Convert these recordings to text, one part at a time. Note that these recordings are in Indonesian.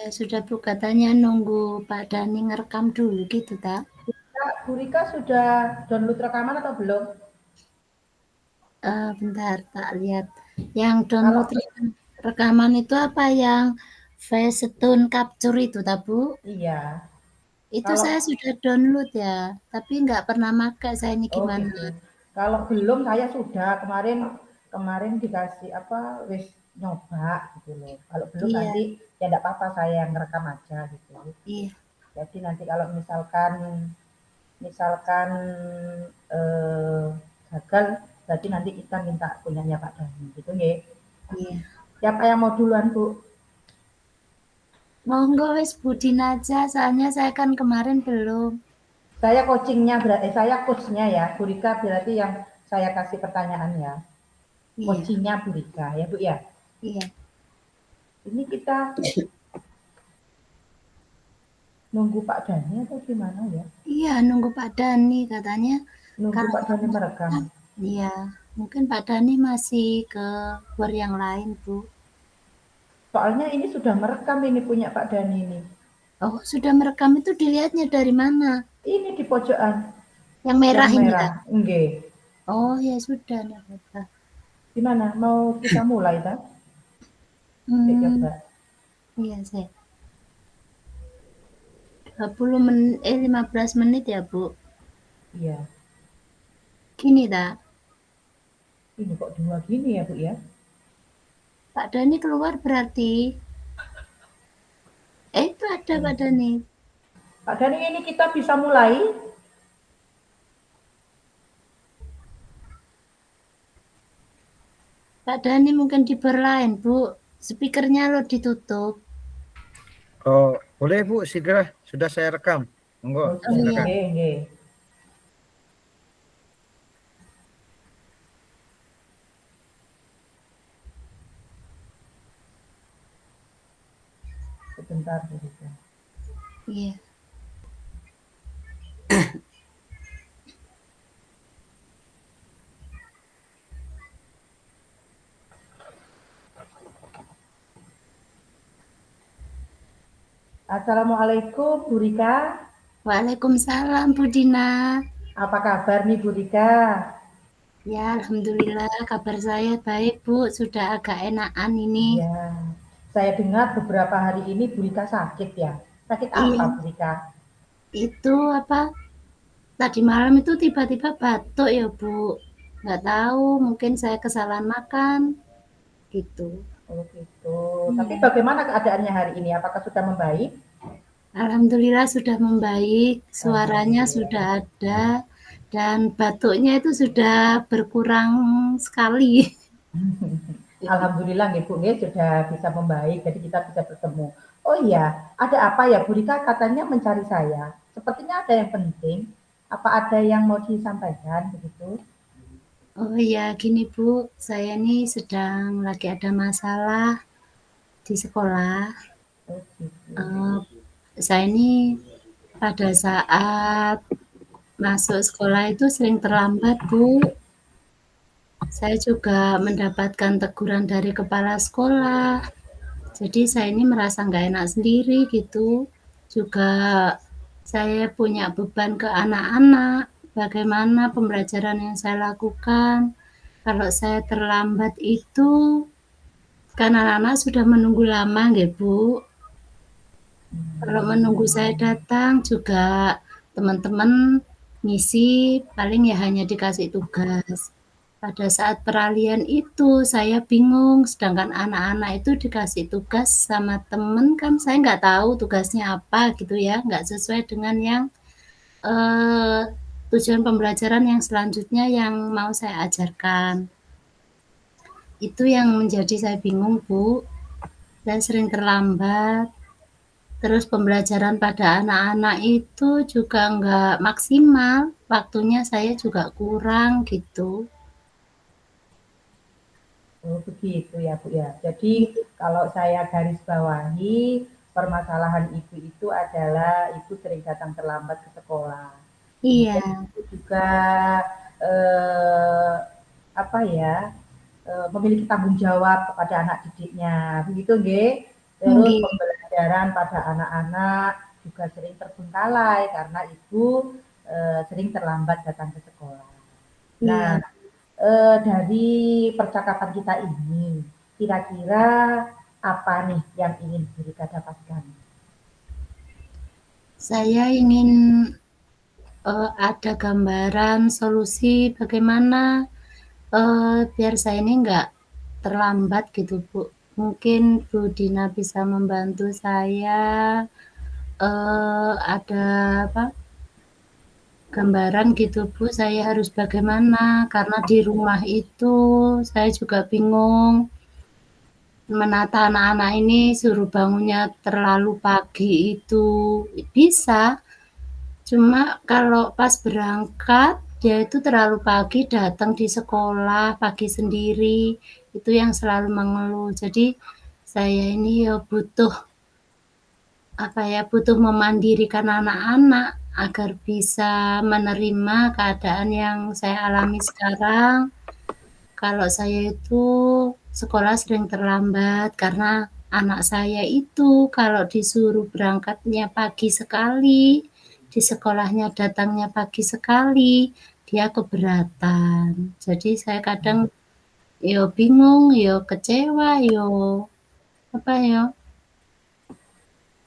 Ya sudah Bu, katanya nunggu Pak Dhani ngerekam dulu gitu, tak? Bu Rika sudah download rekaman atau belum? Bentar, tak lihat. Yang Kalau download rekaman itu apa yang voice tone capture itu, tak Bu? iya, Itu kalau saya sudah download ya, tapi nggak pernah pakai saya ini oh gimana. gitu. Kalau belum saya sudah kemarin kemarin dikasih apa wis nyoba gitu loh. Kalau belum Iya, nanti ya enggak apa-apa saya yang ngerekam aja gitu. iya, Jadi nanti kalau misalkan misalkan eh, gagal berarti nanti kita minta punyanya Pak Dhani gitu nggih. iya. Siapa yang mau duluan, Bu? Monggo wis Budin aja, soalnya saya kan kemarin belum. Saya coachingnya berarti saya coachnya ya. Bu Rika berarti yang saya kasih pertanyaan ya. Iya, Coachingnya Bu Rika ya Bu ya. iya. Ini kita nunggu Pak Dhani atau gimana ya? Iya, nunggu Pak Dhani katanya Nunggu kalau Pak Dhani kamu merekam. iya, mungkin Pak Dhani masih ke gor yang lain, Bu. Soalnya ini sudah merekam ini punya Pak Dhani ini. Oh, sudah merekam itu dilihatnya dari mana? Ini di pojokan Yang yang merah ini merah. tak? Nggih. Oh, ya sudah, enggak apa-apa. Gimana? Mau kita mulai tak? Kita Hmm, coba. iya saya. 20 menit, 15 menit ya, Bu. Iya. Gini tak? Ini kok dua gini ya Bu ya? Pak Dhani keluar berarti. Itu ada Pak Dhani. Pak Dhani ini kita bisa mulai. Pak Dhani mungkin di bar lain, Bu. Speakernya lo ditutup. Oh, boleh Bu, segera sudah saya rekam. Monggo, Oh, Oh iya, silakan. nggih, nggih. Sebentar Bu Rika. iya. Assalamualaikum Bu Rika. Waalaikumsalam, Bu Dina. Apa kabar nih Bu Rika? Ya, alhamdulillah kabar saya baik, Bu. Sudah agak enakan ini. Iya. Saya dengar beberapa hari ini Bu Rika sakit ya. Sakit apa Iya, Bu Rika? itu apa? Tadi malam itu tiba-tiba batuk ya, Bu. Nggak tahu, mungkin saya kesalahan makan gitu. Oh gitu. Tapi Iya. bagaimana keadaannya hari ini? Apakah sudah membaik? Alhamdulillah sudah membaik, suaranya Alhamdulillah. sudah ada, dan batuknya itu sudah berkurang sekali. Alhamdulillah nggih Bu nggih sudah bisa membaik, jadi kita bisa bertemu. Oh iya, ada apa ya Bu Rika katanya mencari saya? Sepertinya ada yang penting. Apa ada yang mau disampaikan begitu? Oh iya, gini Bu, saya ini sedang lagi ada masalah di sekolah. Oh gitu. Eh, saya ini pada saat masuk sekolah itu sering terlambat, Bu. Saya juga mendapatkan teguran dari kepala sekolah. Jadi saya ini merasa nggak enak sendiri gitu. Juga saya punya beban ke anak-anak, bagaimana pembelajaran yang saya lakukan. Kalau saya terlambat itu kan anak-anak sudah menunggu lama nggih, Bu. Kalau menunggu saya datang juga teman-teman ngisi paling ya hanya dikasih tugas. Pada saat peralihan itu saya bingung, sedangkan anak-anak itu dikasih tugas sama temen kan saya nggak tahu tugasnya apa gitu ya, nggak sesuai dengan yang eh, tujuan pembelajaran yang selanjutnya yang mau saya ajarkan. Itu yang menjadi saya bingung, Bu. Saya sering terlambat. Terus pembelajaran pada anak-anak itu juga nggak maksimal, waktunya saya juga kurang gitu. Oh begitu ya Bu ya. Jadi kalau saya garis bawahi, permasalahan Ibu itu adalah Ibu sering datang terlambat ke sekolah. Iya, Kemudian Ibu juga eh, apa ya memiliki tanggung jawab kepada anak didiknya, begitu nggih. Terus nggih. pelajaran pada anak-anak juga sering terbengkalai karena ibu sering terlambat datang ke sekolah. Nah, Iya. dari percakapan kita ini, kira-kira apa nih yang ingin Bu Rika dapatkan? Saya ingin ada gambaran solusi bagaimana biar saya ini nggak terlambat gitu, Bu. Mungkin Bu Dina bisa membantu saya ada apa? Gambaran gitu, Bu. Saya harus bagaimana? Karena di rumah itu saya juga bingung menata anak-anak ini suruh bangunnya terlalu pagi itu bisa, cuma kalau pas berangkat dia itu terlalu pagi datang di sekolah, pagi sendiri, itu yang selalu mengeluh. Jadi saya ini ya butuh butuh memandirikan anak-anak agar bisa menerima keadaan yang saya alami sekarang. Kalau saya itu sekolah sering terlambat karena anak saya itu kalau disuruh berangkatnya pagi sekali, di sekolahnya datangnya pagi sekali, dia keberatan. Jadi saya kadang yo bingung, yo kecewa, yo apa ya,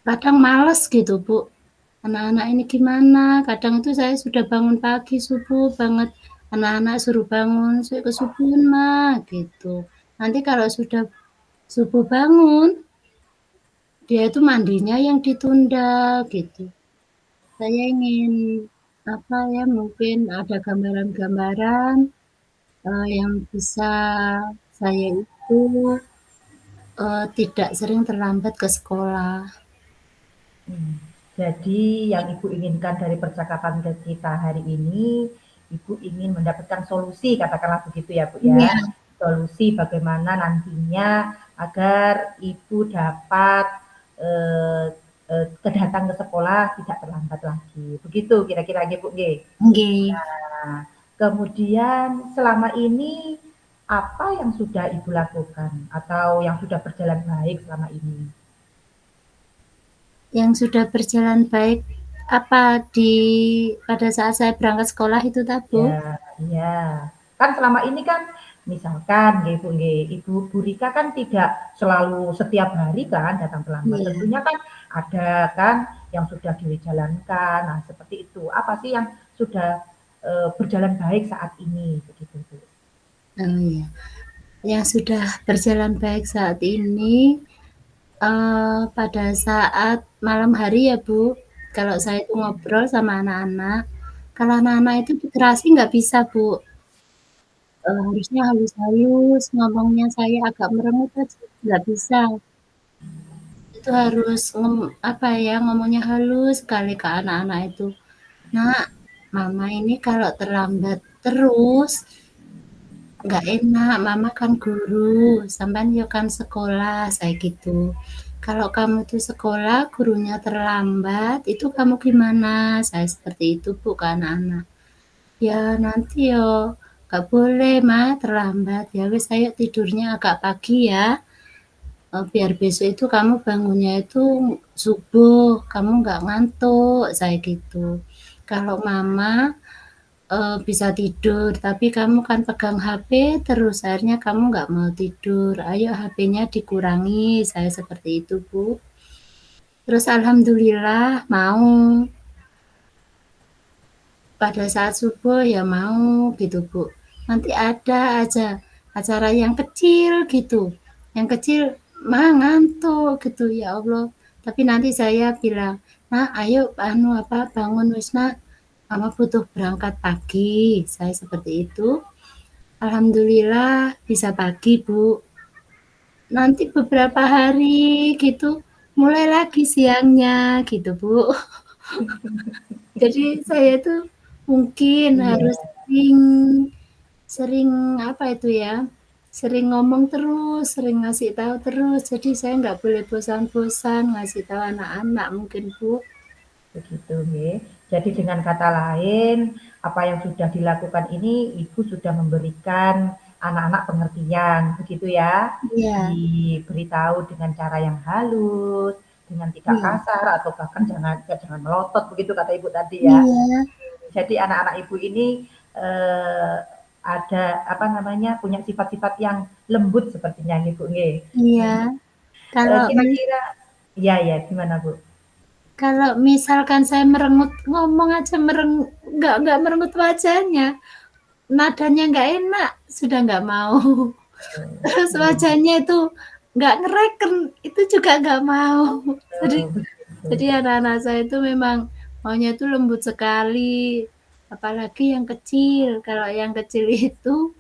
kadang males gitu, Bu. Anak-anak ini gimana? Kadang itu saya sudah bangun pagi subuh banget, anak-anak suruh bangun, "Sik kesubuhan, Mah," gitu. Nanti kalau sudah subuh bangun, dia itu mandinya yang ditunda gitu. Saya ingin mungkin ada gambaran-gambaran yang bisa saya itu tidak sering terlambat ke sekolah. Jadi yang Ibu inginkan dari percakapan kita hari ini, Ibu ingin mendapatkan solusi, katakanlah begitu ya Bu ya. Iya. Solusi bagaimana nantinya agar Ibu dapat kedatang ke sekolah tidak terlambat lagi. Begitu kira-kira Bu G. Nggih. Nah, kemudian selama ini apa yang sudah Ibu lakukan atau yang sudah berjalan baik selama ini? Yang sudah berjalan baik pada saat saya berangkat sekolah itu tadi, Bu? Ya, iya. Kan selama ini kan misalkan Ibu Bu Rika kan tidak selalu setiap hari kan datang terlambat. Iya. Tentunya kan ada kan yang sudah dijalankan. Nah, seperti itu. Apa sih yang sudah berjalan baik saat ini begitu, Bu? Oh iya. Yang sudah berjalan baik saat ini pada saat malam hari ya, Bu, kalau saya itu ngobrol sama anak-anak, kalau anak-anak itu dikerasin nggak bisa, Bu. Harusnya halus-halus, ngomongnya saya agak merengut aja, nggak bisa. Itu harus ngomongnya halus sekali ke anak-anak itu. "Nak, Mama ini kalau terlambat terus nggak enak, Mama kan guru, sampean yo kan sekolah," saya gitu. "Kalau kamu tuh sekolah gurunya terlambat, itu kamu gimana?" Saya seperti itu, Bu, ke anak-anak. "Ya nanti yo nggak boleh, Ma, terlambat. Ya wis ayo tidurnya agak pagi ya, biar besok itu kamu bangunnya itu subuh, kamu nggak ngantuk," saya gitu. "Kalau Mama bisa tidur, tapi kamu kan pegang HP terus, akhirnya kamu nggak mau tidur. Ayo HP-nya dikurangi," saya seperti itu, Bu. Terus alhamdulillah mau. Pada saat subuh ya mau gitu, Bu. Nanti ada aja acara yang kecil gitu, yang kecil, "Ma ngantuk," gitu, ya Allah. Tapi nanti saya bilang, "Nak ayo bangun wis Nak, Mama butuh berangkat pagi," saya seperti itu. Alhamdulillah bisa pagi, Bu. Nanti beberapa hari gitu, mulai lagi siangnya gitu, Bu. Jadi saya tuh mungkin Iya, harus sering sering ngomong terus, sering ngasih tahu terus. Jadi saya nggak boleh bosan-bosan ngasih tahu anak-anak mungkin, Bu. begitu nggih. Jadi dengan kata lain, apa yang sudah dilakukan ini Ibu sudah memberikan anak-anak pengertian, begitu ya? Iya. Diberitahu dengan cara yang halus, dengan tidak Iya. kasar atau bahkan jangan melotot begitu kata Ibu tadi ya. Iya. Jadi anak-anak Ibu ini ada apa namanya punya sifat-sifat yang lembut sepertinya Ibu nggih. Iya. Kalau Kira-kira ya gimana Bu? Kalau misalkan saya merengut, ngomong aja nggak merengut wajahnya, nadanya nggak enak, sudah nggak mau. Terus wajahnya itu nggak ngereken, itu juga nggak mau. Jadi anak-anak saya itu memang maunya itu lembut sekali, apalagi yang kecil. Kalau yang kecil itu,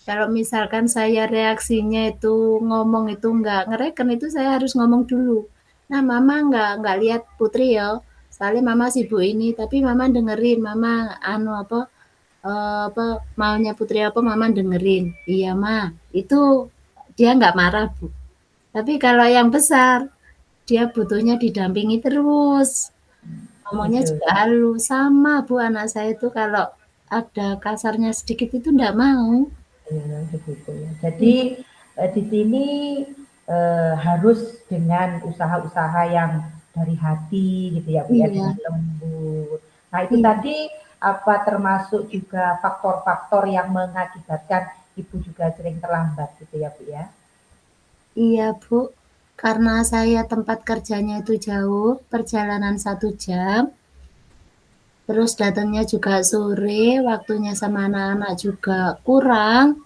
kalau misalkan saya reaksinya itu ngomong itu nggak ngereken, itu saya harus ngomong dulu. Nah, mama nggak lihat Putri ya, soalnya mama sibuk ini, tapi mama dengerin, mama maunya Putri apa mama dengerin. Iya ma, itu dia nggak marah Bu. Tapi kalau yang besar, dia butuhnya didampingi terus. Ngomongnya Begitu. juga halus, sama Bu anak saya itu kalau ada kasarnya sedikit itu nggak mau. Ya, begitu ya. Jadi di sini harus dengan usaha-usaha yang dari hati gitu ya Bu ya, Iya, dengan lembut. Nah itu iya. tadi apa termasuk juga faktor-faktor yang mengakibatkan Ibu juga sering terlambat gitu ya Bu ya? Iya, Bu. Karena saya tempat kerjanya itu jauh, perjalanan 1 jam, terus datangnya juga sore, waktunya sama anak-anak juga kurang,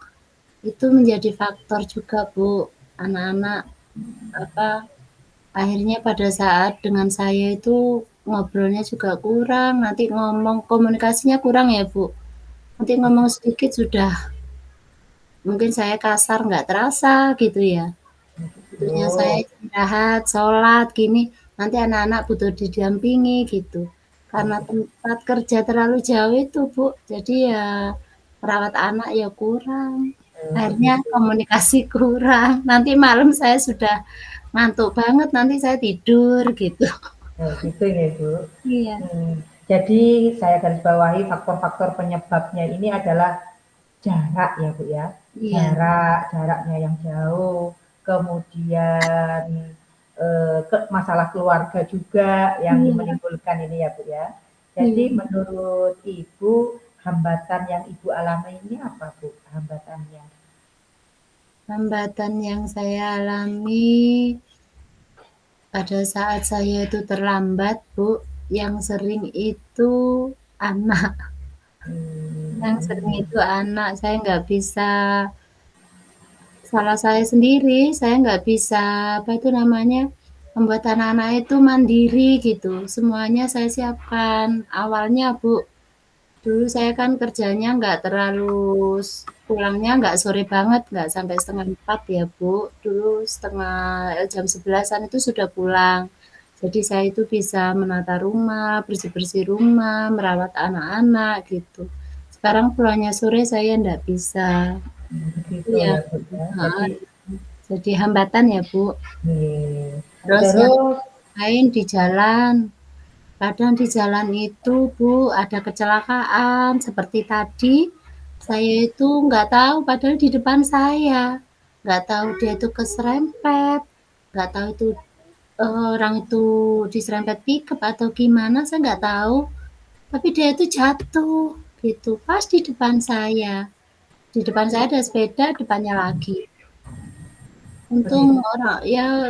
itu menjadi faktor juga, Bu. Anak-anak apa akhirnya pada saat dengan saya itu ngobrolnya juga kurang, nanti ngomong komunikasinya kurang ya, Bu. Nanti ngomong sedikit sudah mungkin saya kasar nggak terasa gitu ya. Butuhnya saya Oh, istirahat, sholat, gini, nanti anak-anak butuh didampingi gitu. Karena tempat kerja terlalu jauh itu, Bu, jadi ya merawat anak ya kurang. Akhirnya begitu. komunikasi kurang. Nanti malam saya sudah ngantuk banget, nanti saya tidur gitu. Gitu ya Bu. Iya, Hmm, jadi saya garis bawahi faktor-faktor penyebabnya ini adalah jarak ya Bu ya, iya, jaraknya yang jauh, kemudian masalah keluarga juga yang iya, menimbulkan ini ya Bu ya. Jadi iya. menurut Ibu hambatan yang Ibu alami ini apa Bu hambatannya? Hambatan yang saya alami pada saat saya itu terlambat, Bu, yang sering itu anak. Yang sering Hmm, itu anak, saya nggak bisa salah saya sendiri, saya nggak bisa, apa itu namanya, membuat anak-anak itu mandiri gitu, semuanya saya siapkan. Awalnya, Bu, dulu saya kan kerjanya nggak terlalu pulangnya nggak sore banget, nggak sampai 3:30 ya, Bu. Dulu jam 11-an itu sudah pulang. Jadi saya itu bisa menata rumah, bersih-bersih rumah, merawat anak-anak gitu. Sekarang pulangnya sore saya nggak bisa. begitu Iya, ya Bu ya. heeh, Jadi jadi hambatan ya, Bu. Terus yang terus lain di jalan, kadang di jalan itu, Bu, ada kecelakaan seperti tadi, saya itu nggak tahu padahal di depan saya, nggak tahu dia itu keserempet, nggak tahu itu, orang itu diserempet pickup atau gimana, saya nggak tahu, tapi dia itu jatuh, gitu, pas di depan saya. Di depan saya ada sepeda, depannya lagi. Untung begitu. orang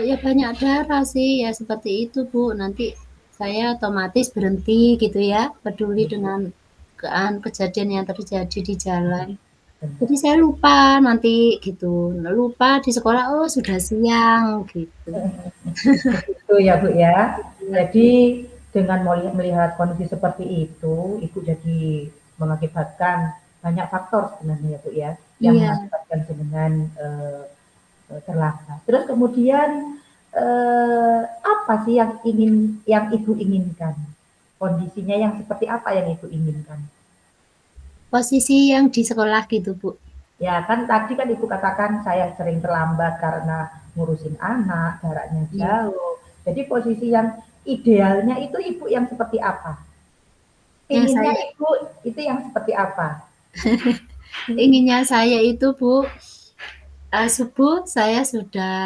ya banyak darah sih, ya seperti itu, Bu. Nanti saya otomatis berhenti gitu ya, peduli dengan kejadian yang terjadi di jalan. Jadi saya lupa nanti gitu, lupa di sekolah, oh sudah siang gitu. Begitu ya Bu ya. Iya, Jadi Bu. dengan melihat kondisi seperti itu, Ibu jadi mengakibatkan banyak faktor sebenarnya ya Bu ya, yang Iya, mengakibatkan dengan terlambat. Terus kemudian apa sih yang Ibu inginkan? Kondisinya yang seperti apa yang Ibu inginkan? posisi yang di sekolah gitu, Bu. Ya kan tadi kan Ibu katakan saya sering terlambat karena ngurusin anak, jaraknya Iya. jauh. Jadi posisi yang idealnya itu Ibu yang seperti apa? Yang Inginnya saya Ibu itu yang seperti apa? inginnya saya itu, Bu, Subuh saya sudah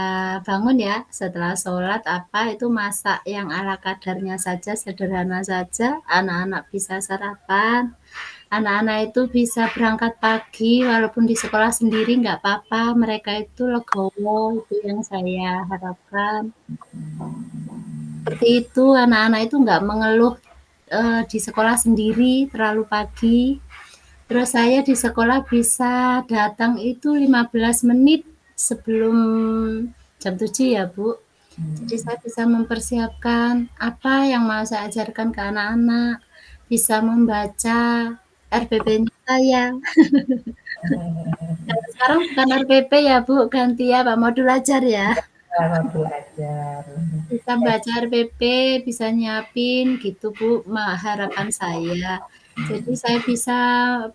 bangun ya, setelah sholat itu masak yang ala kadarnya saja, sederhana saja, anak-anak bisa sarapan, anak-anak itu bisa berangkat pagi walaupun di sekolah sendiri nggak apa-apa, mereka itu legowo, itu yang saya harapkan. Seperti itu, anak-anak itu nggak mengeluh, di sekolah sendiri terlalu pagi. Terus saya di sekolah bisa datang itu 15 menit sebelum jam 7 ya, Bu. Jadi saya bisa mempersiapkan apa yang mau saya ajarkan ke anak-anak, bisa membaca RPP-nya saya. Kalau sekarang bukan RPP ya, Bu, ganti ya, Pak Modul Ajar ya. Sama belajar. Bisa baca RPP, bisa nyiapin gitu, Bu, harapan saya. Jadi saya bisa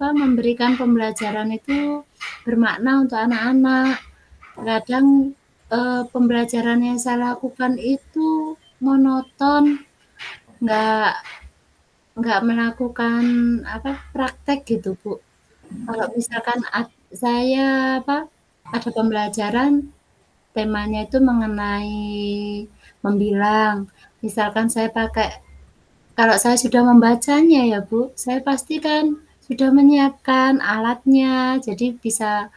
memberikan pembelajaran itu bermakna untuk anak-anak. Kadang pembelajaran yang saya lakukan itu monoton, nggak nggak melakukan praktek gitu, Bu. Kalau misalkan saya ada pembelajaran temanya itu mengenai membilang. Misalkan saya pakai, kalau saya sudah membacanya ya Bu, saya pastikan sudah menyiapkan alatnya, jadi bisa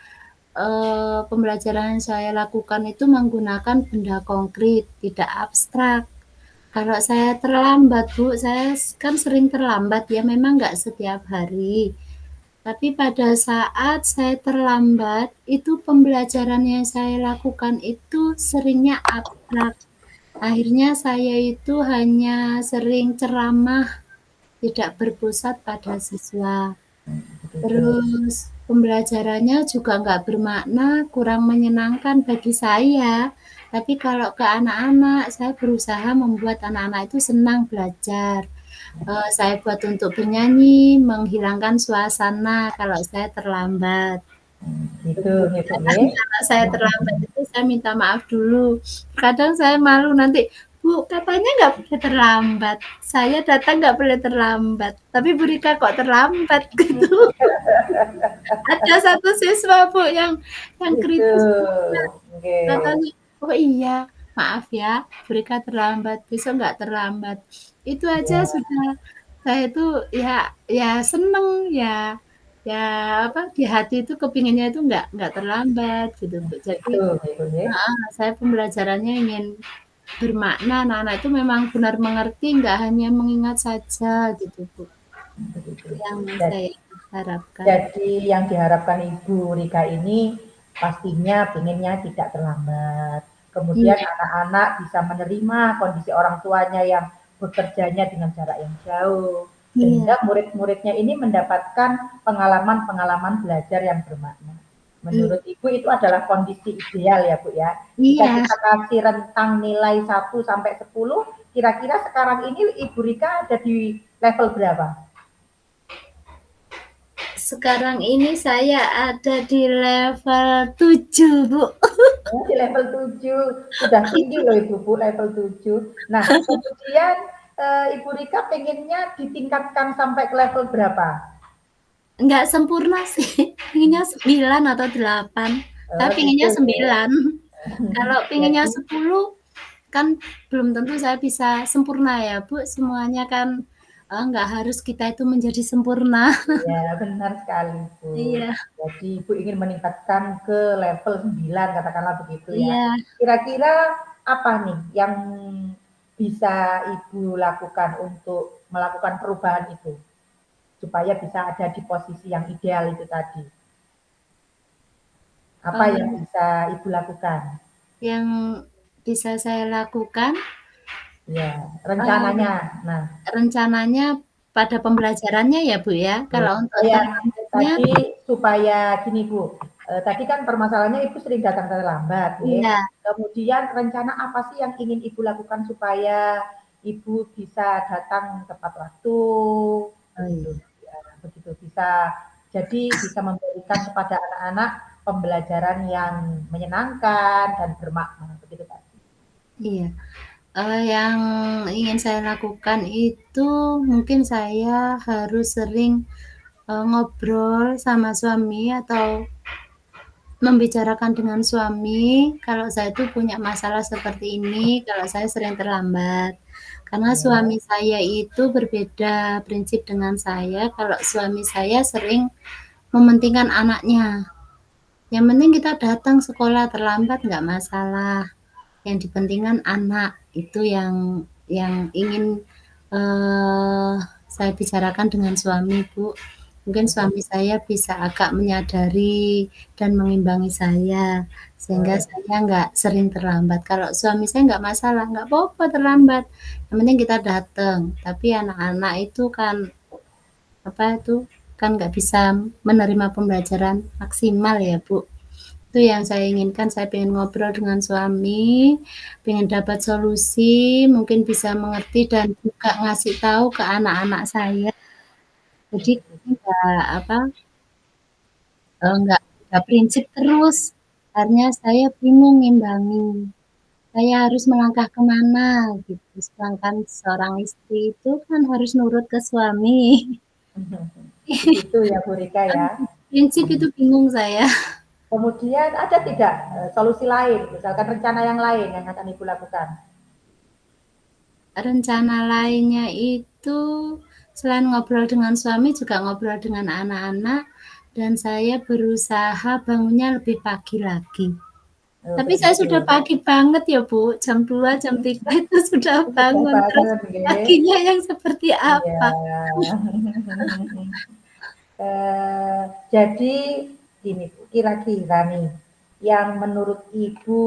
pembelajaran yang saya lakukan itu menggunakan benda konkret, tidak abstrak. Kalau saya terlambat Bu, saya kan sering terlambat ya, memang nggak setiap hari. Tapi pada saat saya terlambat, itu pembelajaran yang saya lakukan itu seringnya abstrak. Akhirnya saya itu hanya sering ceramah, tidak berpusat pada siswa. Terus pembelajarannya juga nggak bermakna, kurang menyenangkan bagi saya. Tapi kalau ke anak-anak, saya berusaha membuat anak-anak itu senang belajar. Saya buat untuk bernyanyi, menghilangkan suasana kalau saya terlambat. Gitu, gitu ya. Kalau saya terlambat itu saya minta maaf dulu. Kadang saya malu nanti, Bu, katanya nggak boleh terlambat. Saya datang nggak boleh terlambat. Tapi Bu Rika kok terlambat gitu. Ada satu siswa Bu yang Gitu. kritis. Oke. Katanya, oh iya, maaf ya, Bu Rika terlambat. Besok nggak terlambat. Itu aja Ya, sudah saya itu ya seneng ya ya di hati itu kepinginnya itu nggak terlambat gitu Bu. Jadi gitu, gitu ya. saya pembelajarannya ingin bermakna, anak-anak itu memang benar mengerti, nggak hanya mengingat saja gitu Bu. Begitu. Yang Dan saya harapkan. Jadi yang diharapkan Ibu Rika ini pastinya pinginnya tidak terlambat. Kemudian Iya, anak-anak bisa menerima kondisi orang tuanya yang bekerjanya dengan jarak yang jauh. iya, Sehingga murid-muridnya ini mendapatkan pengalaman-pengalaman belajar yang bermakna. iya, Menurut Ibu itu adalah kondisi ideal ya Bu ya. Jika iya. kita kasih rentang nilai 1 sampai 10, kira-kira sekarang ini Ibu Rika ada di level berapa? Sekarang ini saya ada di level 7 Bu. Oh, di level 7 sudah tinggi loh Ibu Bu, level 7. Nah, kemudian Ibu Rika pengennya ditingkatkan sampai ke level berapa? Nggak sempurna sih, pinginnya 9 atau 8, Oh, tapi gitu pinginnya ya. 9. Kalau pinginnya Jadi 10 kan belum tentu saya bisa sempurna ya Bu, semuanya kan nggak harus kita itu menjadi sempurna. ya benar sekali Bu. Iya, Jadi Ibu ingin meningkatkan ke level 9 katakanlah begitu ya. iya. Kira-kira apa nih yang bisa Ibu lakukan untuk melakukan perubahan itu supaya bisa ada di posisi yang ideal itu tadi? Apa yang Eee, bisa Ibu lakukan? yang bisa saya lakukan, Ya, eee, rencananya. Nah, rencananya pada pembelajarannya ya Bu ya, kalau untuk supaya terlambatnya tadi supaya gini Bu, tadi kan permasalahannya Ibu sering datang terlambat ya. iya, Kemudian rencana apa sih yang ingin Ibu lakukan supaya Ibu bisa datang tepat waktu, oh begitu iya. ya, begitu bisa jadi bisa memberikan kepada anak-anak pembelajaran yang menyenangkan dan bermakna, begitu tadi. Iya, yang ingin saya lakukan itu mungkin saya harus sering, ngobrol sama suami atau membicarakan dengan suami kalau saya itu punya masalah seperti ini, kalau saya sering terlambat. Karena Ya. suami saya itu berbeda prinsip dengan saya, kalau suami saya sering mementingkan anaknya. Yang penting kita datang sekolah terlambat nggak masalah, yang dipentingkan anak, itu yang ingin, saya bicarakan dengan suami, Bu. Mungkin suami saya bisa agak menyadari dan mengimbangi saya, sehingga saya nggak sering terlambat. Kalau suami saya nggak masalah, nggak apa-apa terlambat, yang penting kita datang. Tapi anak-anak itu kan, kan nggak bisa menerima pembelajaran maksimal ya, Bu. Itu yang saya inginkan, saya pengen ngobrol dengan suami, pengen dapat solusi, mungkin bisa mengerti dan juga ngasih tahu ke anak-anak saya. Jadi nggak prinsip terus. Akhirnya saya bingung ngimbangi. Saya harus melangkah kemana gitu. Sedangkan seorang istri itu kan harus nurut ke suami. Itu ya Bu Rika ya. Prinsip itu bingung saya. Kemudian ada tidak solusi lain, misalkan rencana yang lain yang akan Ibu lakukan? Rencana lainnya itu selain ngobrol dengan suami juga ngobrol dengan anak-anak, dan saya berusaha bangunnya lebih pagi lagi. Tapi saya sudah pagi banget ya Bu, jam 2, jam 3 itu sudah bangun. Terus paginya yang seperti apa? Jadi gini, kira-kira nih yang menurut Ibu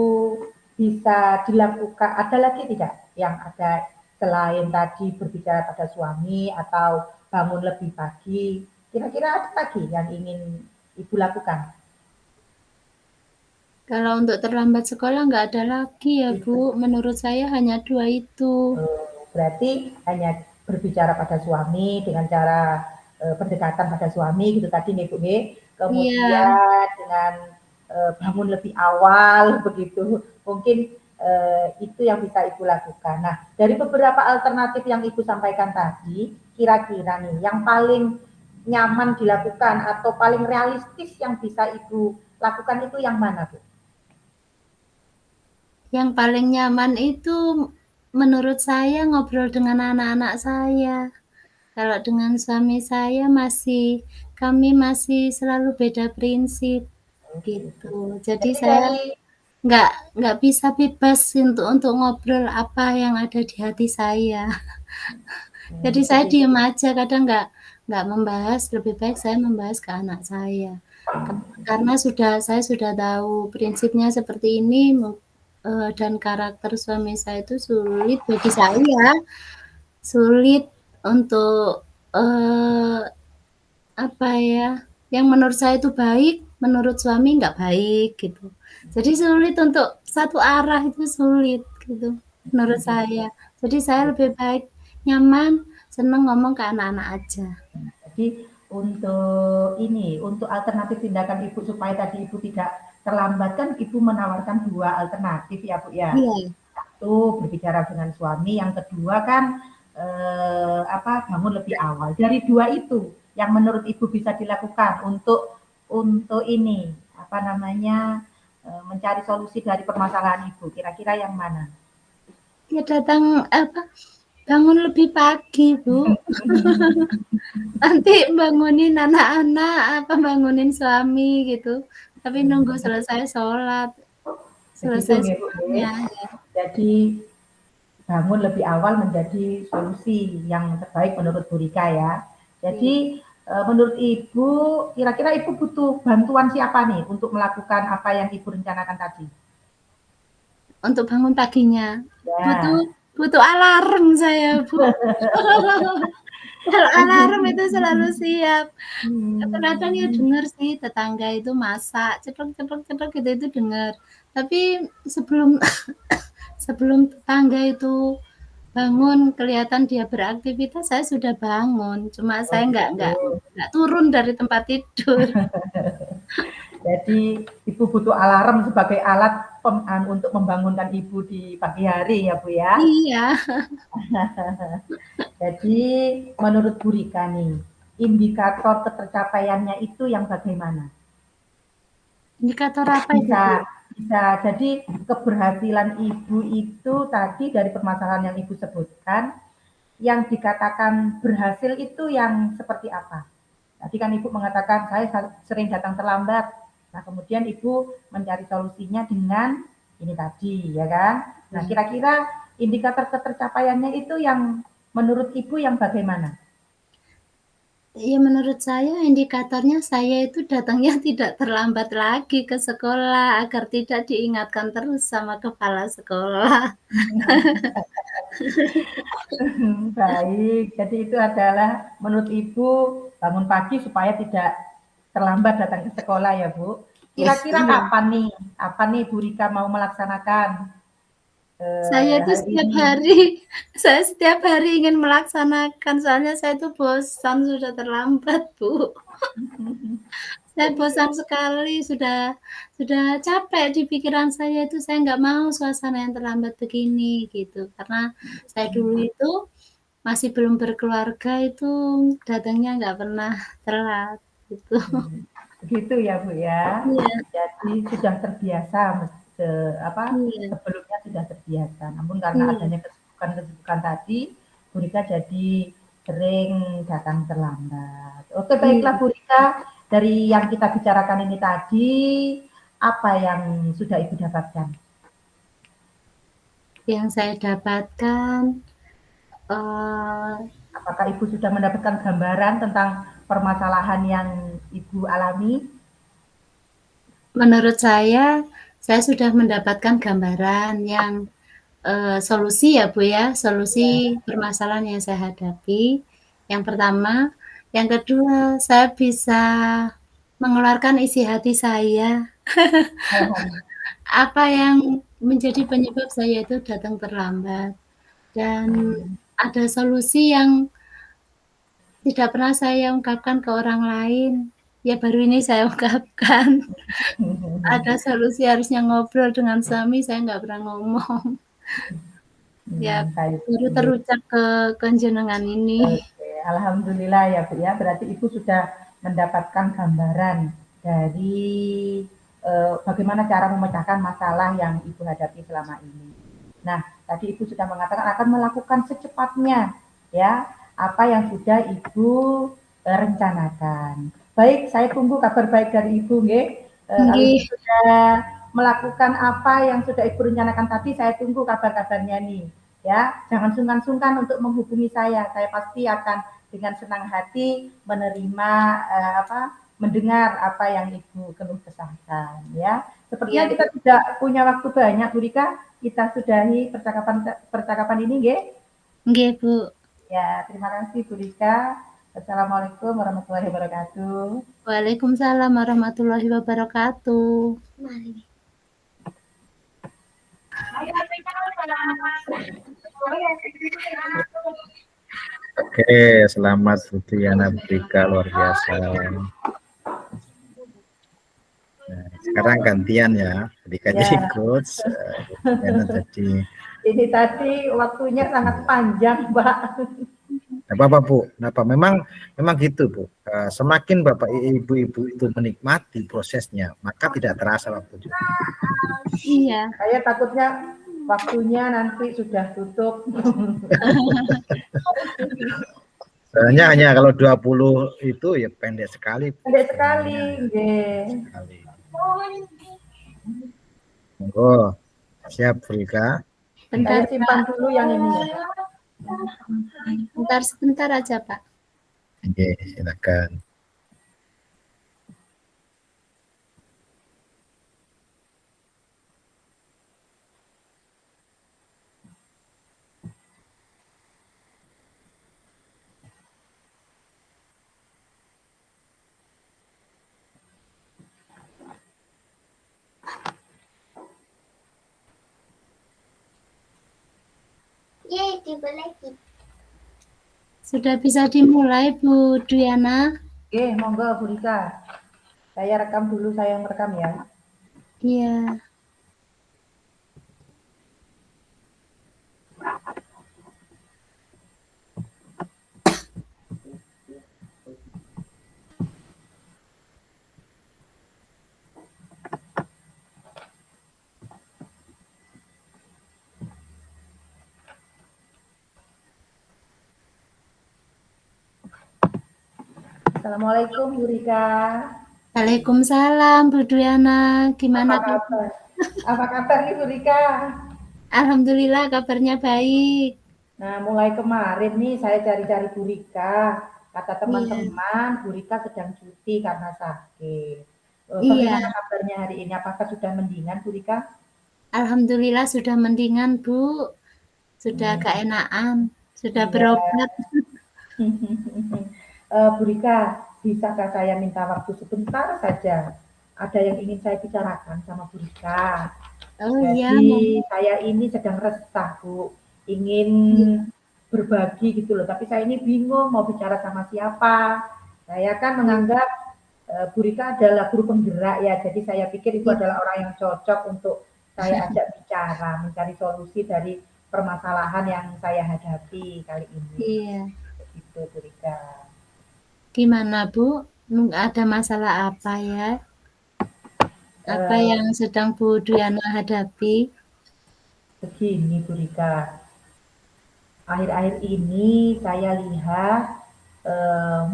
bisa dilakukan, ada lagi tidak yang ada selain tadi berbicara pada suami atau bangun lebih pagi, kira-kira ada lagi yang ingin Ibu lakukan? Kalau untuk terlambat sekolah nggak ada lagi ya Bu, menurut saya hanya 2 itu. Berarti hanya berbicara pada suami dengan cara pendekatan pada suami gitu tadi nih Bu, kemudian dengan bangun lebih awal begitu, mungkin itu yang bisa Ibu lakukan. Nah, dari beberapa alternatif yang Ibu sampaikan tadi, kira-kira nih yang paling nyaman dilakukan atau paling realistis yang bisa Ibu lakukan itu yang mana, Bu? Yang paling nyaman itu menurut saya ngobrol dengan anak-anak saya. Kalau dengan suami saya kami masih selalu beda prinsip gitu. Jadi saya nggak bisa bebas untuk ngobrol apa yang ada di hati saya. Jadi saya diem aja, kadang nggak membahas, lebih baik saya membahas ke anak saya. Karena saya sudah tahu prinsipnya seperti ini, dan karakter suami saya itu sulit bagi saya, sulit untuk yang menurut saya itu baik, menurut suami nggak baik gitu. Jadi sulit untuk satu arah, itu sulit gitu menurut saya. Jadi saya lebih baik nyaman, seneng ngomong ke anak-anak aja. Jadi untuk alternatif tindakan Ibu supaya tadi Ibu tidak terlambat kan Ibu menawarkan 2 alternatif ya Bu ya. Iya. Satu berbicara dengan suami, yang kedua kan bangun lebih awal. Dari 2 itu yang menurut Ibu bisa dilakukan untuk ini mencari solusi dari permasalahan Ibu. Kira-kira yang mana? Ya bangun lebih pagi, Bu. Nanti bangunin anak-anak, bangunin suami gitu. Tapi nunggu selesai sholat. Selesai sholatnya. Ya. Jadi bangun lebih awal menjadi solusi yang terbaik menurut Bu Rika ya. Jadi menurut Ibu, kira-kira Ibu butuh bantuan siapa nih untuk melakukan apa yang Ibu rencanakan tadi? Untuk bangun paginya. Ya. Butuh alarm saya, Bu. Kalau alarm itu selalu siap. Kadang-kadang ya dengar sih tetangga itu masak, cetok gitu itu dengar. Tapi sebelum tetangga itu bangun kelihatan dia beraktivitas, saya sudah bangun. Cuma saya nggak turun dari tempat tidur. Jadi Ibu butuh alarm sebagai alat untuk membangunkan Ibu di pagi hari ya Bu ya? Iya. Jadi menurut Bu Rika nih, indikator ketercapaiannya itu yang bagaimana? Indikator apa itu, Bisa, Bu? bisa. Jadi keberhasilan Ibu itu tadi dari permasalahan yang Ibu sebutkan, yang dikatakan berhasil itu yang seperti apa? Tadi kan Ibu mengatakan saya sering datang terlambat. Nah, kemudian Ibu mencari solusinya dengan ini tadi, ya kan? Nah, kira-kira indikator ketercapaiannya itu yang menurut Ibu yang bagaimana? Ya menurut saya indikatornya saya itu datangnya tidak terlambat lagi ke sekolah agar tidak diingatkan terus sama kepala sekolah. Baik, jadi itu adalah menurut Ibu bangun pagi supaya tidak terlambat datang ke sekolah ya Bu. Kira-kira Iya. apa nih Bu Rika mau melaksanakan Saya itu hari setiap ini? hari saya setiap hari ingin melaksanakan, soalnya saya itu bosan sudah terlambat, Bu. Saya bosan sekali, sudah capek di pikiran saya itu, saya nggak mau suasana yang terlambat begini, gitu. Karena saya dulu itu masih belum berkeluarga itu datangnya nggak pernah telat, gitu. Begitu ya Bu ya. Iya, Jadi sudah terbiasa iya, sebelumnya sudah terbiasa. Namun karena iya, adanya kesibukan-kesibukan tadi, Bu Rika jadi sering datang terlambat. Oke, baiklah iya. Bu Rika, dari yang kita bicarakan ini tadi, apa yang sudah Ibu dapatkan? Yang saya dapatkan, eee, Apakah Ibu sudah mendapatkan gambaran tentang permasalahan yang Ibu alami? menurut saya sudah mendapatkan gambaran yang solusi ya Bu ya, solusi Ya. permasalahan yang saya hadapi. Yang pertama, yang kedua saya bisa mengeluarkan isi hati saya, apa yang menjadi penyebab saya itu datang terlambat, dan ada solusi yang tidak pernah saya ungkapkan ke orang lain, ya baru ini saya ungkapkan. Ada solusi harusnya ngobrol dengan suami, saya nggak pernah ngomong. Ya Baik. baru terucap ke jenengan ini. Oke, alhamdulillah ya Bu ya. Berarti Ibu sudah mendapatkan gambaran dari bagaimana cara memecahkan masalah yang Ibu hadapi selama ini. Nah, tadi Ibu sudah mengatakan akan melakukan secepatnya ya apa yang sudah Ibu rencanakan. Baik, saya tunggu kabar baik dari Ibu, nggih. Kalau Ibu Nggih, sudah melakukan apa yang sudah Ibu rencanakan tadi, saya tunggu kabar-kabarnya nih. Ya, jangan sungkan-sungkan untuk menghubungi saya. Saya pasti akan dengan senang hati menerima mendengar apa yang Ibu keluh kesahkan ya. Sepertinya iya, kita tidak punya waktu banyak, Bu Rika. Kita sudahi percakapan percakapan ini, nggih. nggih, Bu. Ya, terima kasih Bu Rika. Assalamualaikum warahmatullahi wabarakatuh. Waalaikumsalam warahmatullahi wabarakatuh. Mari. Oke, selamat Bu Diana Brika, luar biasa. Nah, sekarang gantian ya, Brika jadi Ya, coach, Bu Diana jadi ini tadi waktunya sangat panjang, Mbak. apa-apa Bu. Kenapa? Memang gitu Bu. Semakin Bapak Ibu itu menikmati prosesnya, maka tidak terasa waktu juga. Iya, Saya takutnya waktunya nanti sudah tutup. Soalnya hanya kalau 20 itu ya pendek sekali. Pendek sekali, Sebenarnya ya, nggih. sekali. Monggo, siap Brika. Saya bentar, simpan Pak. dulu yang ini. Bentar, sebentar aja, Pak. Oke, silakan. Sudah bisa dimulai, Bu Diana? Oke, monggo Bu Rika. Saya rekam dulu, saya yang merekam ya. Iya. Assalamualaikum Bu Rika. Waalaikumsalam Bu Dwiana, gimana Apa kabar? Apa kabar nih Bu Rika? Alhamdulillah kabarnya baik. Nah, mulai kemarin nih saya cari-cari Bu Rika. Kata Iya, teman-teman, Bu Rika sedang cuti karena sakit. iya. Bagaimana kabarnya hari ini? Apakah sudah mendingan Bu Rika? Alhamdulillah sudah mendingan Bu, sudah Hmm, agak enakan, sudah iya. berobat. Bu Rika, bisakah saya minta waktu sebentar saja? Ada yang ingin saya bicarakan sama Bu Rika. Oh iya, Jadi monggo. saya ini sedang resah Bu, ingin Iya, berbagi gitu loh. Tapi saya ini bingung mau bicara sama siapa. Saya kan iya, menganggap Bu Rika adalah guru penggerak ya. Jadi saya pikir itu iya, adalah orang yang cocok untuk saya ajak bicara, mencari solusi dari permasalahan yang saya hadapi kali ini. iya. Begitu Bu Rika. Gimana Bu? Ada masalah apa ya? Apa Eh, yang sedang Bu Dwiana hadapi? Begini Bu Rika, akhir-akhir ini saya lihat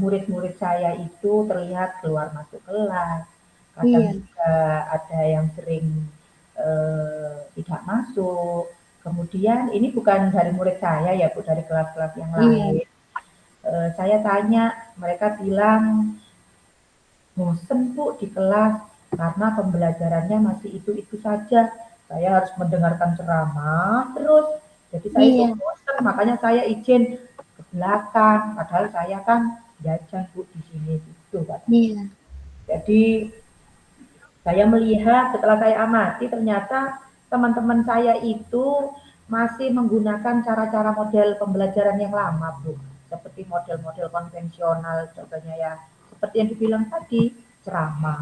murid-murid saya itu terlihat keluar masuk kelas. Kadang Iya, juga ada yang sering tidak masuk. Kemudian ini bukan dari murid saya ya Bu, dari kelas-kelas yang iya, lain. Saya tanya, mereka bilang bosen Bu di kelas karena pembelajarannya masih itu-itu saja. Saya harus mendengarkan ceramah terus. Jadi saya itu iya, bosen, makanya saya izin ke belakang. Padahal saya kan jajan Bu di sini itu katanya. iya, Jadi saya melihat setelah saya amati ternyata teman-teman saya itu masih menggunakan cara-cara model pembelajaran yang lama Bu. Seperti model-model konvensional contohnya ya. Seperti yang dibilang tadi, ceramah.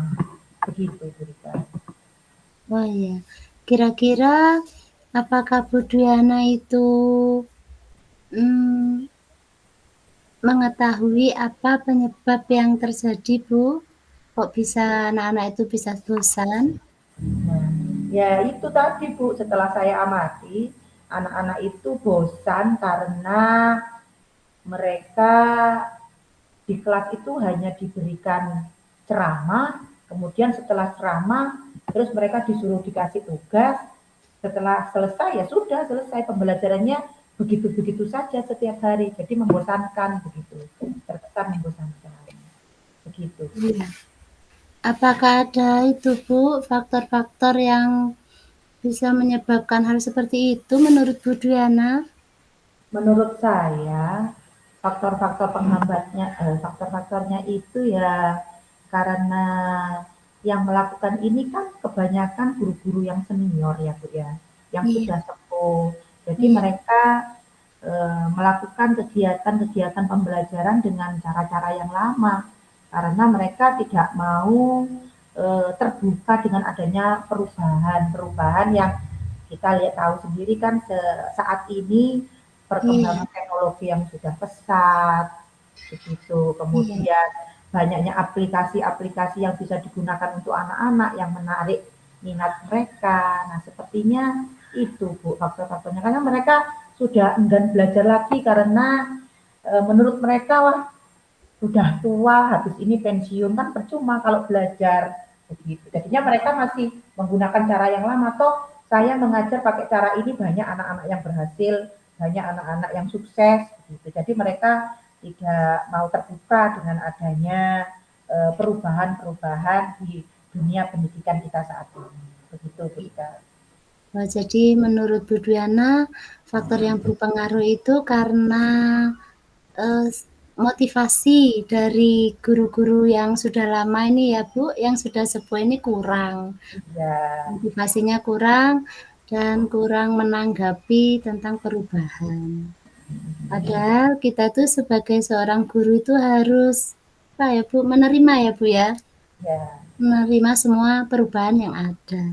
Begitu Bu Rika. oh iya. Kira-kira apakah Bu Dwiana itu mm, mengetahui apa penyebab yang terjadi, Bu? Kok bisa anak-anak itu bisa bosan? Nah, ya itu tadi Bu, setelah saya amati, anak-anak itu bosan karena mereka di kelas itu hanya diberikan ceramah, kemudian setelah ceramah, terus mereka disuruh dikasih tugas, setelah selesai ya sudah selesai pembelajarannya begitu-begitu saja setiap hari, jadi membosankan begitu, terkesan membosankan, begitu. Iya. Apakah ada itu, Bu, faktor-faktor yang bisa menyebabkan hal seperti itu menurut Bu Dwiana? Menurut saya faktor-faktor penghambatnya, faktor-faktornya itu ya karena yang melakukan ini kan kebanyakan guru-guru yang senior ya Bu ya, yang Iya, sudah sepuh. Jadi iya, mereka melakukan kegiatan-kegiatan pembelajaran dengan cara-cara yang lama karena mereka tidak mau terbuka dengan adanya perubahan-perubahan yang kita lihat tahu sendiri kan saat ini iya, perkembangan teknologi yang sudah pesat, begitu. iya, Kemudian banyaknya aplikasi-aplikasi yang bisa digunakan untuk anak-anak yang menarik minat mereka. Nah, sepertinya itu Bu faktor-faktornya karena mereka sudah enggan belajar lagi karena menurut mereka wah sudah tua habis ini pensiun kan percuma kalau belajar begitu. Jadinya mereka masih menggunakan cara yang lama toh saya mengajar pakai cara ini banyak anak-anak yang berhasil, banyak anak-anak yang sukses gitu. Jadi mereka tidak mau terbuka dengan adanya perubahan-perubahan di dunia pendidikan kita saat ini. Begitu kita. oh, jadi menurut Bu Dwiana, faktor yang berpengaruh itu karena eh, motivasi dari guru-guru yang sudah lama ini ya Bu, yang sudah sepuh ini kurang. Ya, Motivasinya kurang dan kurang menanggapi tentang perubahan. Padahal kita tuh sebagai seorang guru itu harus apa ya Bu, menerima ya Bu ya, ya, menerima semua perubahan yang ada.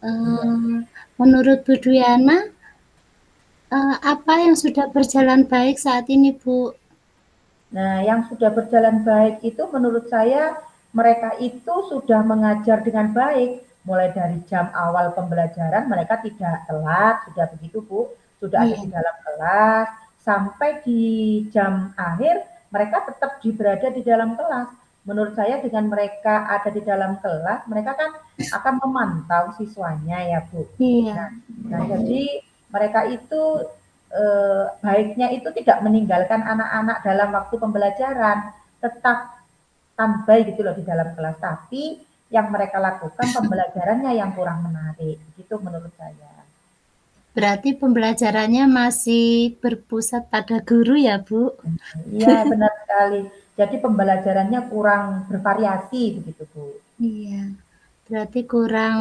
ya. Menurut Bu Dwiana, apa yang sudah berjalan baik saat ini Bu? Nah, yang sudah berjalan baik itu menurut saya mereka itu sudah mengajar dengan baik. Mulai dari jam awal pembelajaran mereka tidak telat, sudah begitu Bu, sudah ada Iya, di dalam kelas, sampai di jam akhir mereka tetap berada di dalam kelas. Menurut saya dengan mereka ada di dalam kelas, mereka kan akan memantau siswanya ya Bu. Iya. Nah jadi mereka itu baiknya itu tidak meninggalkan anak-anak dalam waktu pembelajaran, tetap standby gitu loh di dalam kelas. Tapi yang mereka lakukan pembelajarannya yang kurang menarik, gitu menurut saya. Berarti pembelajarannya masih berpusat pada guru ya, Bu? Iya, benar sekali. Jadi pembelajarannya kurang bervariasi begitu, Bu. Iya. Berarti kurang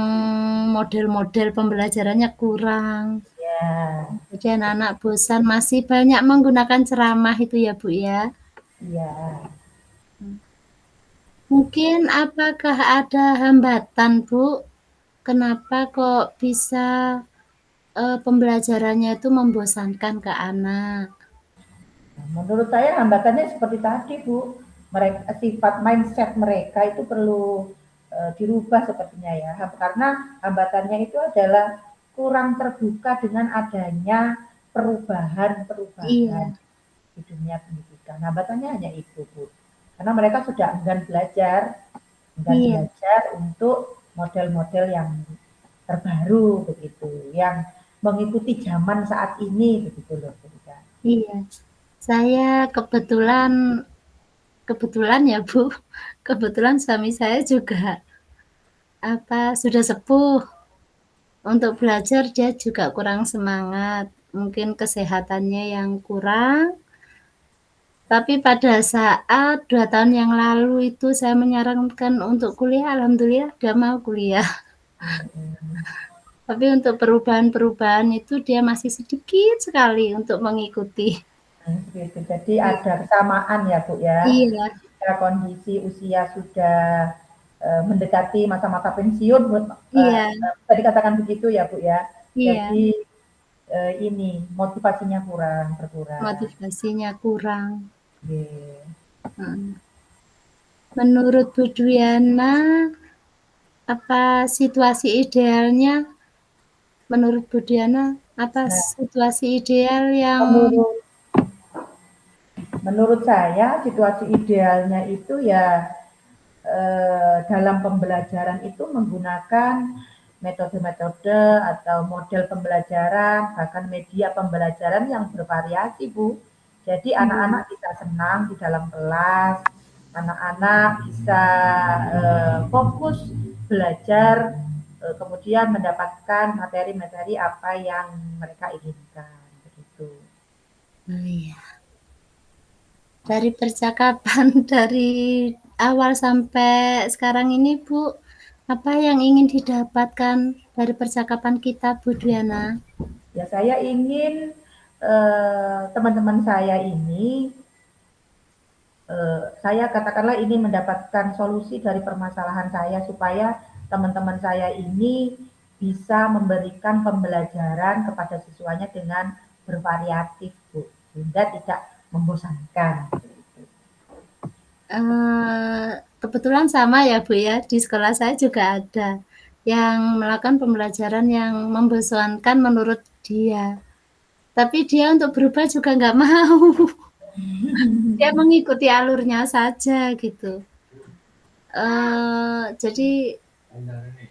model-model pembelajarannya kurang. Ya, Jadi anak-anak bosan, masih banyak menggunakan ceramah itu ya, Bu ya? iya. Mungkin apakah ada hambatan, Bu? Kenapa kok bisa pembelajarannya itu membosankan ke anak? Menurut saya hambatannya seperti tadi, Bu. Mereka sifat mindset mereka itu perlu dirubah sepertinya ya. Karena hambatannya itu adalah kurang terbuka dengan adanya perubahan-perubahan Iya, di dunia pendidikan. Hambatannya hanya itu, Bu. Karena mereka sudah enggan iya, belajar untuk model-model yang terbaru begitu, yang mengikuti zaman saat ini begitu loh, Bu. iya. Saya kebetulan ya, Bu, kebetulan suami saya juga sudah sepuh. Untuk belajar dia juga kurang semangat, mungkin kesehatannya yang kurang. Tapi pada saat 2 tahun yang lalu itu saya menyarankan untuk kuliah, alhamdulillah dia mau kuliah. Tapi untuk perubahan-perubahan itu dia masih sedikit sekali untuk mengikuti. Gitu. Jadi ada kesamaan ya Bu ya. Iya, Jika kondisi usia sudah mendekati masa-masa pensiun, iya, bisa dikatakan begitu ya Bu ya. iya, Jadi ini motivasinya berkurang. motivasinya kurang. Yeah. Menurut Bu Dwiana, apa situasi idealnya menurut Bu Diana, apa Nah, situasi ideal yang menurut menurut saya situasi idealnya itu ya dalam pembelajaran itu menggunakan metode-metode atau model pembelajaran, bahkan media pembelajaran yang bervariasi, Bu. Jadi anak-anak bisa senang di dalam kelas, anak-anak bisa fokus belajar, kemudian mendapatkan materi-materi apa yang mereka inginkan, begitu. iya, dari percakapan dari awal sampai sekarang ini, Bu, apa yang ingin didapatkan dari percakapan kita, Bu Diana? Ya saya ingin teman-teman saya ini saya katakanlah ini mendapatkan solusi dari permasalahan saya supaya teman-teman saya ini bisa memberikan pembelajaran kepada siswanya dengan bervariatif, Bu, sehingga tidak membosankan. Kebetulan sama ya, Bu ya, di sekolah saya juga ada yang melakukan pembelajaran yang membosankan menurut dia. Tapi dia untuk berubah juga nggak mau. Dia mengikuti alurnya saja gitu. Jadi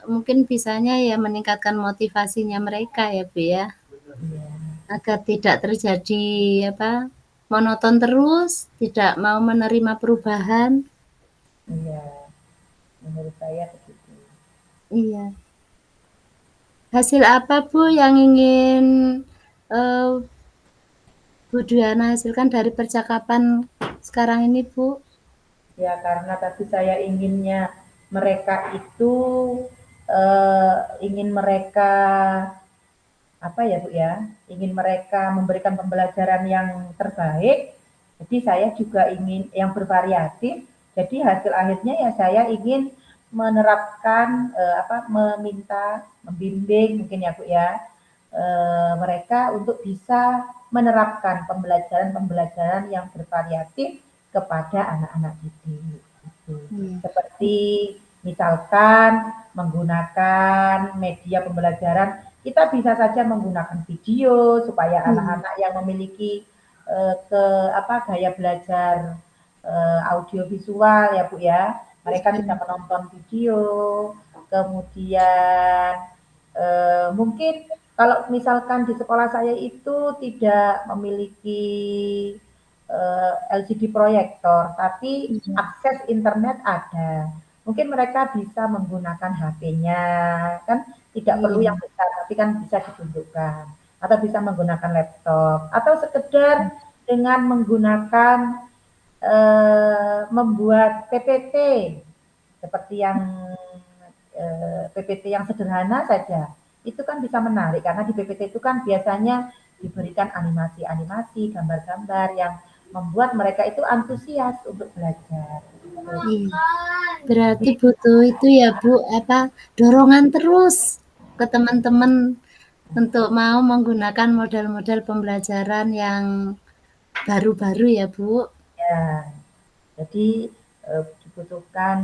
mungkin bisanya ya meningkatkan motivasinya mereka ya, Bu ya, agar tidak terjadi monoton terus, tidak mau menerima perubahan. Iya, menurut saya begitu. Iya. Hasil apa Bu yang ingin uh, Bu Dwiana hasilkan dari percakapan sekarang ini, Bu? Ya karena tadi saya inginnya mereka itu ingin mereka apa ya Bu ya, ingin mereka memberikan pembelajaran yang terbaik. Jadi saya juga ingin yang bervariatif. Jadi hasil akhirnya ya saya ingin menerapkan meminta, membimbing mungkin ya Bu ya, mereka untuk bisa menerapkan pembelajaran-pembelajaran yang bervariatif kepada anak-anak didik. Gitu. Seperti misalkan menggunakan media pembelajaran, kita bisa saja menggunakan video supaya anak-anak yang memiliki gaya belajar audio visual ya Bu ya. Mereka bisa menonton video, kemudian mungkin kalau misalkan di sekolah saya itu tidak memiliki LCD proyektor, tapi akses internet ada. Mungkin mereka bisa menggunakan HP-nya, kan tidak perlu yang besar, tapi kan bisa ditunjukkan. Atau bisa menggunakan laptop, atau sekedar dengan menggunakan membuat PPT, seperti yang PPT yang sederhana saja. Itu kan bisa menarik, karena di PPT itu kan biasanya diberikan animasi-animasi, gambar-gambar yang membuat mereka itu antusias untuk belajar. Berarti butuh itu ya Bu, dorongan terus ke teman-teman untuk mau menggunakan model-model pembelajaran yang baru-baru ya Bu. Ya, jadi dibutuhkan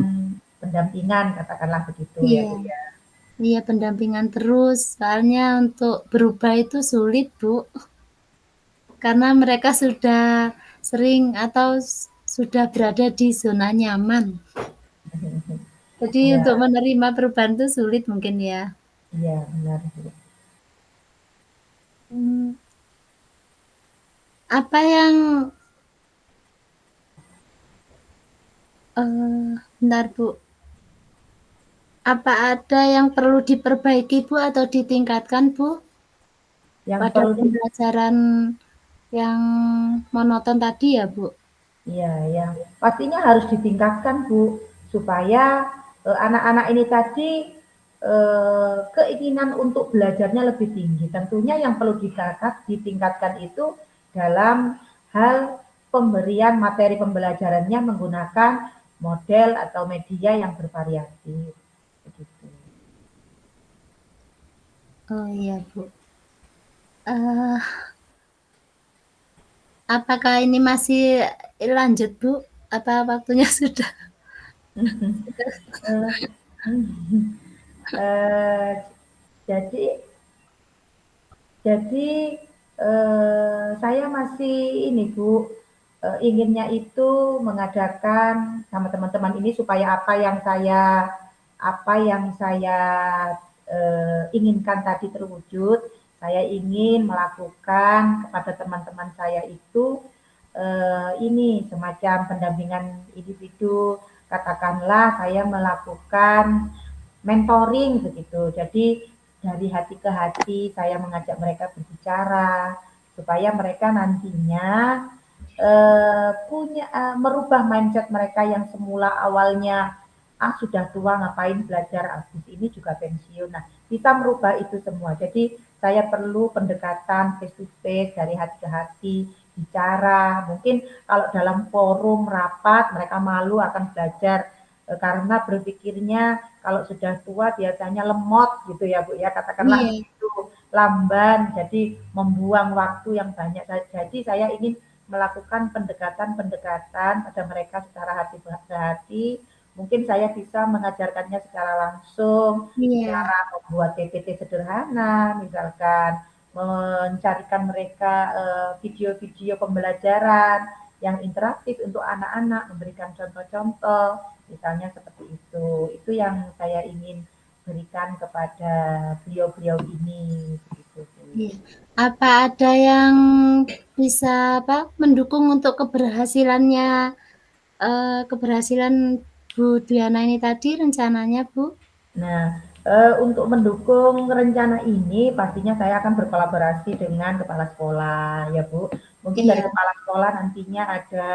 pendampingan, katakanlah begitu ya Bu ya. Iya, pendampingan terus, soalnya untuk berubah itu sulit Bu, karena mereka sudah sering atau sudah berada di zona nyaman. Jadi untuk menerima perubahan itu sulit mungkin ya. Iya, benar Bu. Apa yang bentar Bu. Apa ada yang perlu diperbaiki Bu atau ditingkatkan Bu? Yang Pada perlu pembelajaran yang monoton tadi ya Bu? Iya, ya. Pastinya harus ditingkatkan Bu, supaya anak-anak ini tadi keinginan untuk belajarnya lebih tinggi. Tentunya yang perlu ditingkatkan itu dalam hal pemberian materi pembelajarannya menggunakan model atau media yang bervariasi. Begitu. Oh iya Bu. Apakah ini masih lanjut Bu? Apa waktunya sudah? Jadi saya masih ini Bu, inginnya itu mengadakan sama teman-teman ini supaya apa yang saya inginkan tadi terwujud. Saya ingin melakukan kepada teman-teman saya itu ini semacam pendampingan individu. Katakanlah saya melakukan mentoring begitu. Jadi dari hati ke hati saya mengajak mereka berbicara supaya mereka nantinya merubah mindset mereka yang semula awalnya sudah tua ngapain belajar, habis ini juga pensiun. Nah, bisa merubah itu semua. Jadi saya perlu pendekatan face to face dari hati ke hati, bicara. Mungkin kalau dalam forum rapat mereka malu akan belajar karena berpikirnya kalau sudah tua biasanya lemot gitu ya Bu ya, katakanlah itu lamban, jadi membuang waktu yang banyak. Jadi saya ingin melakukan pendekatan-pendekatan pada mereka secara hati ke hati. Mungkin saya bisa mengajarkannya secara langsung, cara membuat PPT sederhana, misalkan mencarikan mereka video-video pembelajaran yang interaktif untuk anak-anak, memberikan contoh-contoh, misalnya seperti itu. Itu yang saya ingin berikan kepada beliau-beliau ini. Gitu. Apa ada yang bisa mendukung untuk keberhasilan Bu Dwiana ini tadi rencananya Bu? Nah, untuk mendukung rencana ini pastinya saya akan berkolaborasi dengan kepala sekolah ya Bu. Mungkin dari kepala sekolah nantinya ada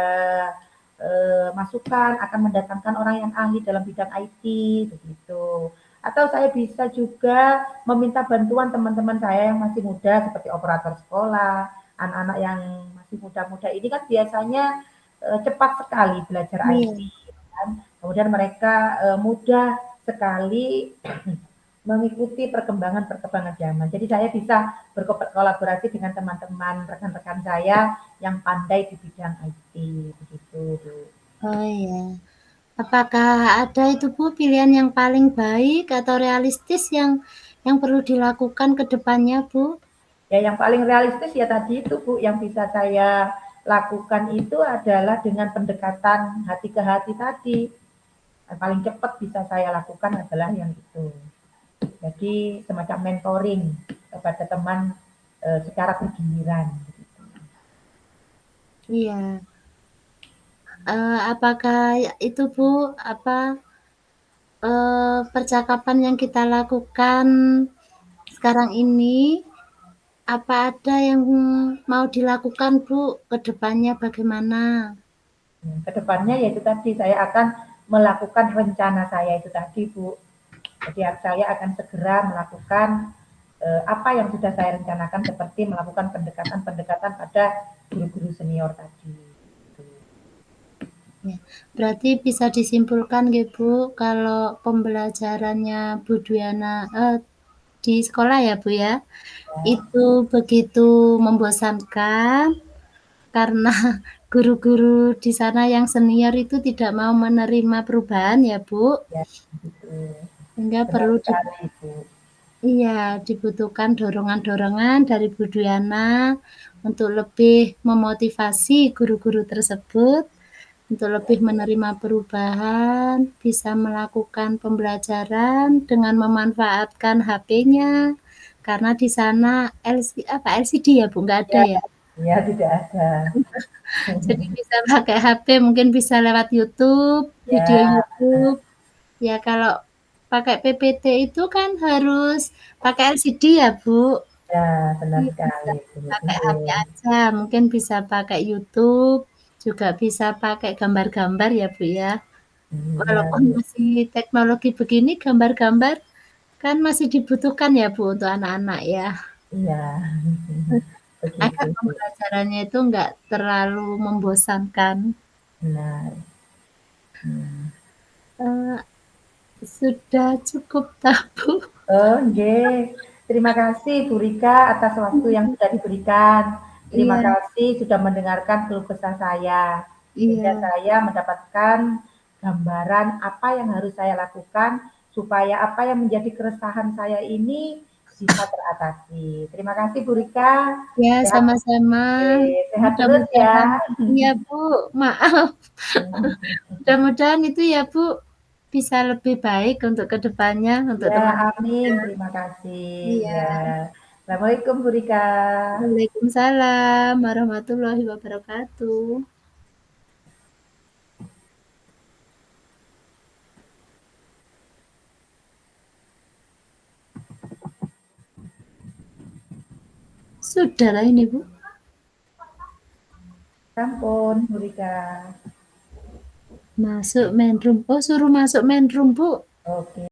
masukan akan mendatangkan orang yang ahli dalam bidang IT begitu. Atau saya bisa juga meminta bantuan teman-teman saya yang masih muda seperti operator sekolah, anak-anak yang masih muda-muda ini kan biasanya cepat sekali belajar IT. Kan? Kemudian mereka mudah sekali mengikuti perkembangan zaman. Jadi saya bisa berkolaborasi dengan teman-teman rekan-rekan saya yang pandai di bidang IT begitu. Oh iya. Apakah ada itu Bu pilihan yang paling baik atau realistis yang perlu dilakukan ke depannya Bu? Ya yang paling realistis ya tadi itu Bu yang bisa saya lakukan itu adalah dengan pendekatan hati ke hati tadi. Yang paling cepat bisa saya lakukan adalah yang itu. Jadi semacam mentoring kepada teman secara bergiliran. Iya. Apakah itu Bu, percakapan yang kita lakukan sekarang ini, apa ada yang mau dilakukan Bu, ke depannya bagaimana? Kedepannya yaitu tadi saya akan melakukan rencana saya itu tadi Bu. Jadi saya akan segera melakukan apa yang sudah saya rencanakan seperti melakukan pendekatan-pendekatan pada guru-guru senior tadi. Ya, berarti bisa disimpulkan gitu Bu, kalau pembelajarannya Bu Dwiana di sekolah ya Bu ya, itu begitu membosankan karena guru-guru di sana yang senior itu tidak mau menerima perubahan ya Bu, Ya, gitu. sehingga Benar perlu sekali Bu. iya, dibutuhkan dorongan-dorongan dari Bu Dwiana untuk lebih memotivasi guru-guru tersebut untuk lebih menerima perubahan, bisa melakukan pembelajaran dengan memanfaatkan HP-nya, karena di sana LCD ya Bu, nggak ada ya? Ya, tidak ada. Jadi bisa pakai HP, mungkin bisa lewat YouTube, video Ya, YouTube. Ya kalau pakai PPT itu kan harus pakai LCD ya Bu. ya benar Jadi bisa sekali Bu. pakai HP aja, mungkin bisa pakai YouTube, juga bisa pakai gambar-gambar ya Bu ya. Ya, Walaupun masih teknologi begini, gambar-gambar kan masih dibutuhkan ya Bu untuk anak-anak ya. iya. Agar Begitu Bu. pembelajarannya itu enggak terlalu membosankan. Benar. Hmm. Eee, sudah cukup tak Bu? Oh, nggih. Terima kasih Bu Rika atas waktu yang sudah diberikan. Terima Iya kasih sudah mendengarkan keluh kesah saya. Sehingga iya saya mendapatkan gambaran apa yang harus saya lakukan supaya apa yang menjadi keresahan saya ini bisa teratasi. Terima kasih Bu Rika. iya, Sehat, sama-sama. sehat terus Mudah-mudahan ya. iya Bu, maaf. Mudah-mudahan itu ya Bu, bisa lebih baik untuk ke depannya, untuk Ya, amin. teman-temannya. Terima kasih. Iya. Ya. Assalamualaikum Bu Rika. Waalaikumsalam warahmatullahi wabarakatuh. Sudahlah ini Bu. Sampun Bu Rika. Masuk main room. Oh, suruh masuk main room Bu. Oke.